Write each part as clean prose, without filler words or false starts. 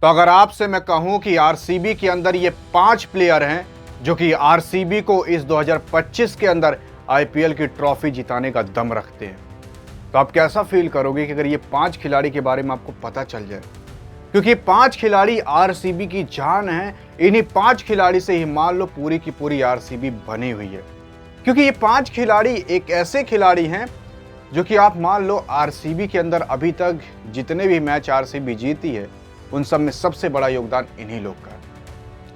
तो अगर आपसे मैं कहूं कि आरसीबी के अंदर ये 5 प्लेयर हैं जो कि आरसीबी को इस 2025 के अंदर आईपीएल की ट्रॉफी जिताने का दम रखते हैं, तो आप कैसा फील करोगे कि अगर ये 5 खिलाड़ी के बारे में आपको पता चल जाए। क्योंकि 5 खिलाड़ी आरसीबी की जान है। इन्हीं 5 खिलाड़ी से ही मान लो पूरी की पूरी आरसीबी बनी हुई है। क्योंकि ये 5 खिलाड़ी एक ऐसे खिलाड़ी हैं जो कि आप मान लो आरसीबी के अंदर अभी तक जितने भी मैच आरसीबी जीती है उन सब में सबसे बड़ा योगदान इन्हीं लोग का है।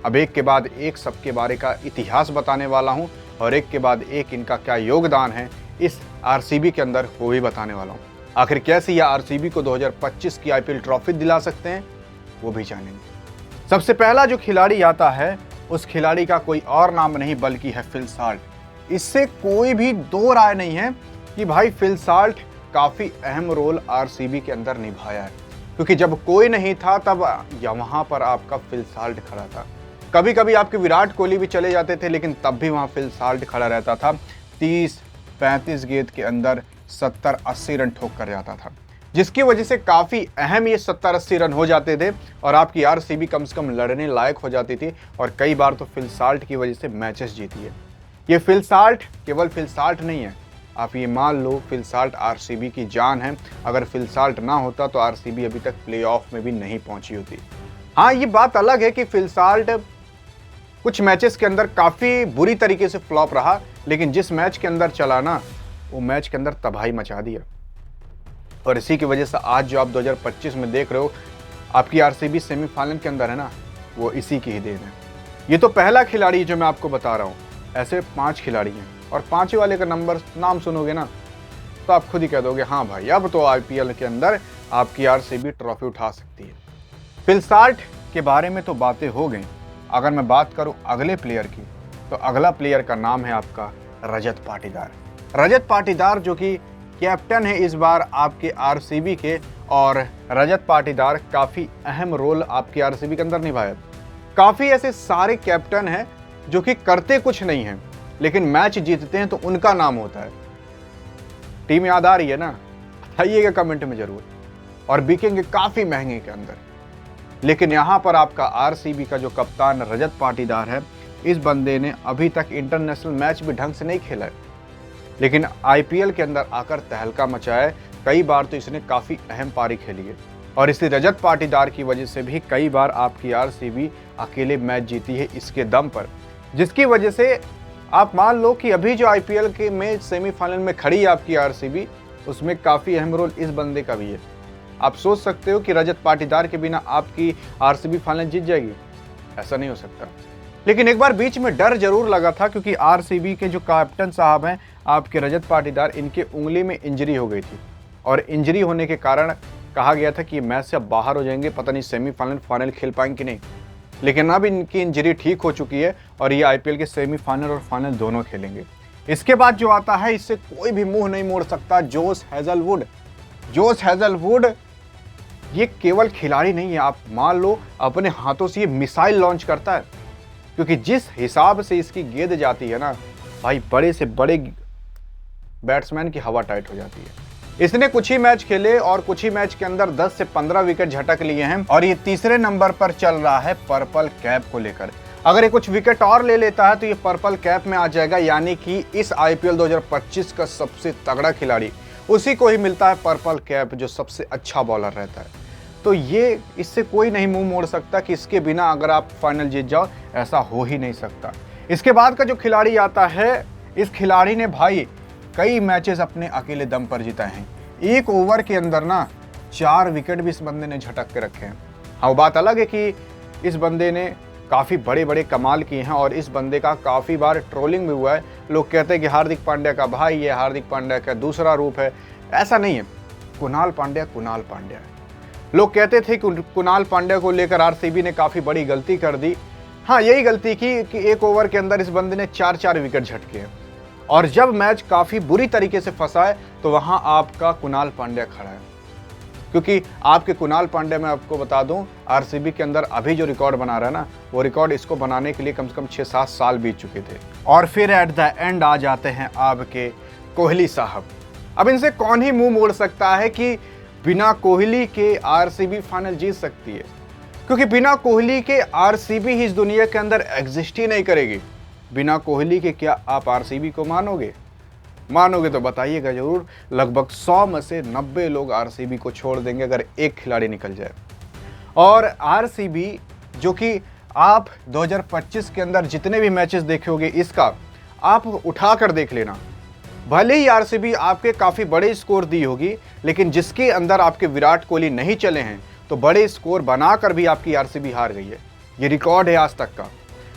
अब एक के बाद एक सबके बारे का इतिहास बताने वाला हूं और एक के बाद एक इनका क्या योगदान है इस आरसीबी के अंदर वो भी बताने वाला हूं। आखिर कैसे यह आरसीबी को 2025 की आईपीएल ट्रॉफी दिला सकते हैं वो भी जानेंगे। सबसे पहला जो खिलाड़ी आता है उस खिलाड़ी का कोई और नाम नहीं बल्कि है फिल साल्ट। इससे कोई भी दो राय नहीं है कि भाई फिल साल्ट काफी अहम रोल आरसीबी के अंदर निभाया है। क्योंकि जब कोई नहीं था तब वहां पर आपका फिल साल्ट खड़ा था। कभी कभी आपके विराट कोहली भी चले जाते थे लेकिन तब भी वहां फिल साल्ट खड़ा रहता था। 30-35 गेंद के अंदर 70-80 रन ठोक कर जाता था, जिसकी वजह से काफी अहम ये 70-80 रन हो जाते थे और आपकी आरसीबी कम से कम लड़ने लायक हो जाती थी। और कई बार तो फिल साल्ट की वजह से मैचेस जीती है। ये फिल साल्ट केवल फिल साल्ट नहीं है, आप ये मान लो फिल साल्ट आरसीबी की जान है। अगर फिल साल्ट ना होता तो आरसीबी अभी तक प्लेऑफ में भी नहीं पहुंची होती। हाँ, ये बात अलग है कि फिल साल्ट कुछ मैचेस के अंदर काफी बुरी तरीके से फ्लॉप रहा, लेकिन जिस मैच के अंदर चला ना वो मैच के अंदर तबाही मचा दिया। और इसी की वजह से आज जो आप 2025 में देख रहे हो आपकी आरसीबी सेमीफाइनल के अंदर है ना, वो इसी की ही देन है। ये तो पहला खिलाड़ी जो मैं आपको बता रहा हूँ, ऐसे 5 खिलाड़ी हैं और 5 वाले का नंबर नाम सुनोगे ना तो आप खुद ही कह दोगे हाँ भाई अब तो आईपीएल के अंदर आपकी आरसीबी ट्रॉफी उठा सकती है। फिल साल्ट के बारे में तो बातें हो गई। अगर मैं बात करूं अगले प्लेयर की तो अगला प्लेयर का नाम है आपका रजत पाटीदार। रजत पाटीदार जो कि कैप्टन है इस बार आपके आरसीबी के, और रजत पाटीदार काफ़ी अहम रोल आपकी आरसीबी के अंदर निभाया। काफ़ी ऐसे सारे कैप्टन हैं जो कि करते कुछ नहीं हैं लेकिन मैच जीतते हैं तो उनका नाम होता है। टीम याद आ रही है ना? बताइएगा कमेंट में जरूर। और बिकेंगे काफ़ी महंगे के अंदर। लेकिन यहाँ पर आपका आरसीबी का जो कप्तान रजत पाटीदार है, इस बंदे ने अभी तक इंटरनेशनल मैच भी ढंग से नहीं खेला है, लेकिन आईपीएल के अंदर आकर तहलका मचाया है। कई बार तो इसने काफ़ी अहम पारी खेली है और इसी रजत पाटीदार की वजह से भी कई बार आपकी आरसीबी अकेले मैच जीती है इसके दम पर, जिसकी वजह से आप मान लो कि अभी जो आईपीएल के में सेमीफाइनल में खड़ी है आपकी आरसीबी, उसमें काफ़ी अहम रोल इस बंदे का भी है। आप सोच सकते हो कि रजत पाटीदार के बिना आपकी आरसीबी फाइनल जीत जाएगी, ऐसा नहीं हो सकता। लेकिन एक बार बीच में डर जरूर लगा था क्योंकि आरसीबी के जो कैप्टन साहब हैं आपके रजत पाटीदार, इनके उंगली में इंजरी हो गई थी और इंजरी होने के कारण कहा गया था कि मैच से अब बाहर हो जाएंगे, पता नहीं सेमीफाइनल फाइनल खेल पाएंगे कि नहीं। लेकिन अब इनकी इंजरी ठीक हो चुकी है और ये आईपीएल के सेमीफाइनल और फाइनल दोनों खेलेंगे। इसके बाद जो आता है इससे कोई भी मुंह नहीं मोड़ सकता, जोश हेजलवुड। जोश हेजलवुड ये केवल खिलाड़ी नहीं है, आप मान लो अपने हाथों से ये मिसाइल लॉन्च करता है। क्योंकि जिस हिसाब से इसकी गेंद जाती है ना भाई, बड़े से बड़े बैट्समैन की हवा टाइट हो जाती है। इसने कुछ ही मैच खेले और कुछ ही मैच के अंदर 10 से 15 विकेट झटक लिए हैं और ये तीसरे नंबर पर चल रहा है पर्पल कैप को लेकर। अगर ये कुछ विकेट और ले लेता है तो ये पर्पल कैप में आ जाएगा, यानी कि इस आईपीएल 2025 का सबसे तगड़ा खिलाड़ी उसी को ही मिलता है पर्पल कैप, जो सबसे अच्छा बॉलर रहता है। तो ये इससे कोई नहीं मुंह मोड़ सकता कि इसके बिना अगर आप फाइनल जीत जाओ, ऐसा हो ही नहीं सकता। इसके बाद का जो खिलाड़ी आता है, इस खिलाड़ी ने भाई कई मैचेस अपने अकेले दम पर जीता है। एक ओवर के अंदर ना 4 विकेट भी इस बंदे ने झटक के रखे हैं। हाँ, बात अलग है कि इस बंदे ने काफ़ी बड़े बड़े कमाल किए हैं और इस बंदे का काफ़ी बार ट्रोलिंग भी हुआ है। लोग कहते हैं कि हार्दिक पांड्या का भाई है, हार्दिक पांड्या का दूसरा रूप है। ऐसा नहीं है, कुणाल पांड्या है। लोग कहते थे कि कुणाल पांड्या को लेकर आरसीबी ने काफ़ी बड़ी गलती कर दी। हाँ, यही गलती की कि एक ओवर के अंदर इस बंदे ने 4-4 विकेट झटके हैं और जब मैच काफ़ी बुरी तरीके से फंसा है तो वहाँ आपका कुणाल पांड्या खड़ा है। क्योंकि आपके कुणाल पांड्या, मैं आपको बता दूं, आरसीबी के अंदर अभी जो रिकॉर्ड बना रहा है ना, वो रिकॉर्ड इसको बनाने के लिए कम से कम 6-7 साल बीत चुके थे। और फिर एट द एंड आ जाते हैं आपके कोहली साहब। अब इनसे कौन ही मुंह मोड़ सकता है कि बिना कोहली के आरसीबी फाइनल जीत सकती है। क्योंकि बिना कोहली के आरसीबी ही इस दुनिया के अंदर एग्जिस्ट ही नहीं करेगी। बिना कोहली के क्या आप आरसीबी को मानोगे? मानोगे तो बताइएगा जरूर। लगभग 100 में से 90 लोग आरसीबी को छोड़ देंगे अगर एक खिलाड़ी निकल जाए। और आरसीबी जो कि आप 2025 के अंदर जितने भी मैचेस देखे होंगे, इसका आप उठा कर देख लेना। भले ही आरसीबी आपके काफ़ी बड़े स्कोर दी होगी, लेकिन जिसके अंदर आपके विराट कोहली नहीं चले हैं, तो बड़े स्कोर बनाकर भी आपकी आरसीबी हार गई है। ये रिकॉर्ड है आज तक का।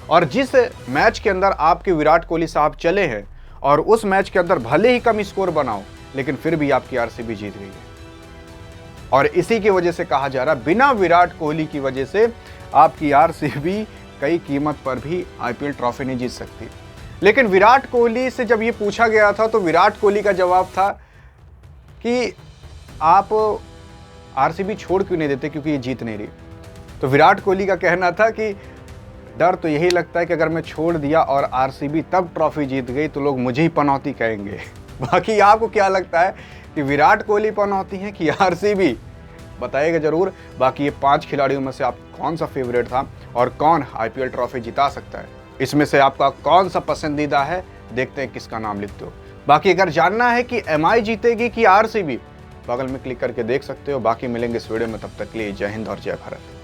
और जिस मैच के अंदर आपके विराट कोहली साहब चले हैं और उस मैच के अंदर भले ही कम स्कोर बनाओ, लेकिन फिर भी आपकी आरसीबी जीत गई है। और इसी की वजह से कहा जा रहा है, बिना विराट कोहली की वजह से आपकी आरसीबी कई कीमत पर भी आईपीएल ट्रॉफी नहीं जीत सकती। लेकिन विराट कोहली से जब ये पूछा गया था, तो विराट कोहली का जवाब था कि आप आरसीबी छोड़ क्यों नहीं देते, क्योंकि ये जीत नहीं रही। तो विराट कोहली का कहना था कि डर तो यही लगता है कि अगर मैं छोड़ दिया और आरसीबी तब ट्रॉफी जीत गई तो लोग मुझे ही पनौती कहेंगे। बाकी आपको क्या लगता है कि विराट कोहली पनौती है कि आरसीबी? बताइएगा जरूर। बाकी ये 5 खिलाड़ियों में से आप कौन सा फेवरेट था और कौन आईपीएल ट्रॉफी जिता सकता है, इसमें से आपका कौन सा पसंदीदा है? देखते हैं किसका नाम लिखते हो। बाकी अगर जानना है कि एमआई जीतेगी कि आरसीबी, बगल में क्लिक करके देख सकते हो। बाकी मिलेंगे इस वीडियो में, तब तक के लिए जय हिंद और जय भारत।